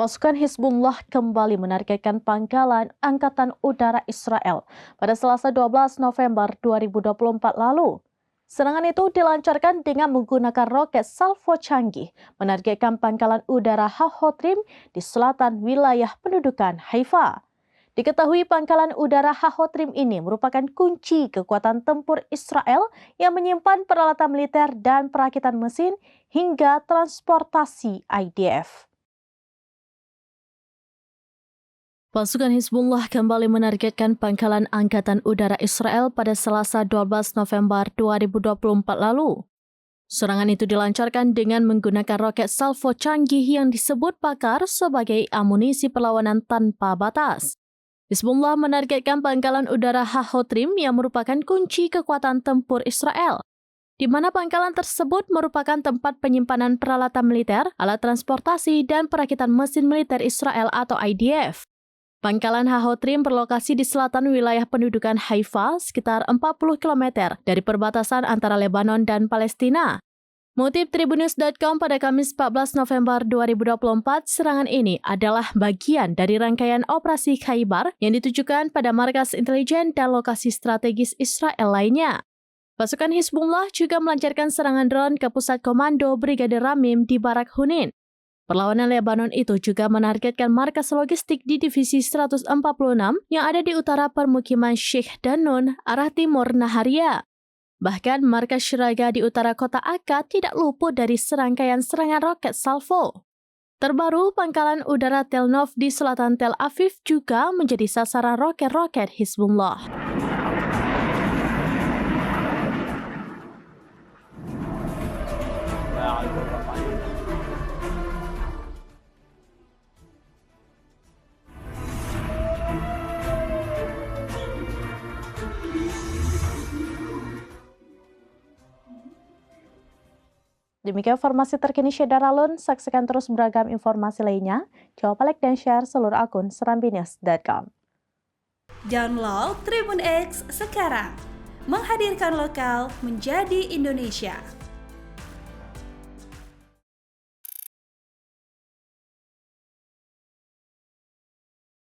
Pasukan Hizbullah kembali menargetkan pangkalan Angkatan Udara Israel pada Selasa 12 November 2024 lalu. Serangan itu dilancarkan dengan menggunakan roket salvo canggih, menargetkan pangkalan udara Hahotrim di selatan wilayah pendudukan Haifa. Diketahui pangkalan udara Hahotrim ini merupakan kunci kekuatan tempur Israel yang menyimpan peralatan militer dan perakitan mesin hingga transportasi IDF. Pasukan Hizbullah kembali menargetkan pangkalan Angkatan Udara Israel pada Selasa 12 November 2024 lalu. Serangan itu dilancarkan dengan menggunakan roket salvo canggih yang disebut pakar sebagai amunisi perlawanan tanpa batas. Hizbullah menargetkan pangkalan udara Hahotrim yang merupakan kunci kekuatan tempur Israel, di mana pangkalan tersebut merupakan tempat penyimpanan peralatan militer, alat transportasi, dan perakitan mesin militer Israel atau IDF. Pangkalan Hahotrim berlokasi di selatan wilayah pendudukan Haifa, sekitar 40 km dari perbatasan antara Lebanon dan Palestina. Mengutip Tribunnews.com pada Kamis 14 November 2024, serangan ini adalah bagian dari rangkaian operasi Khaibar yang ditujukan pada markas intelijen dan lokasi strategis Israel lainnya. Pasukan Hizbullah juga melancarkan serangan drone ke pusat komando Brigade Ramim di Barak Hunin. Perlawanan Lebanon itu juga menargetkan markas logistik di Divisi 146 yang ada di utara permukiman Sheikh Danun, arah timur Naharia. Bahkan markas Shiraga di utara kota Akkad tidak luput dari serangkaian serangan roket salvo. Terbaru, pangkalan udara Tel Nov di selatan Tel Aviv juga menjadi sasaran roket-roket Hizbullah. Demikian informasi terkini Syedaralun, saksikan terus beragam informasi lainnya. Coba like dan share seluruh akun serambinews.com. Download Tribun X sekarang, menghadirkan lokal menjadi Indonesia.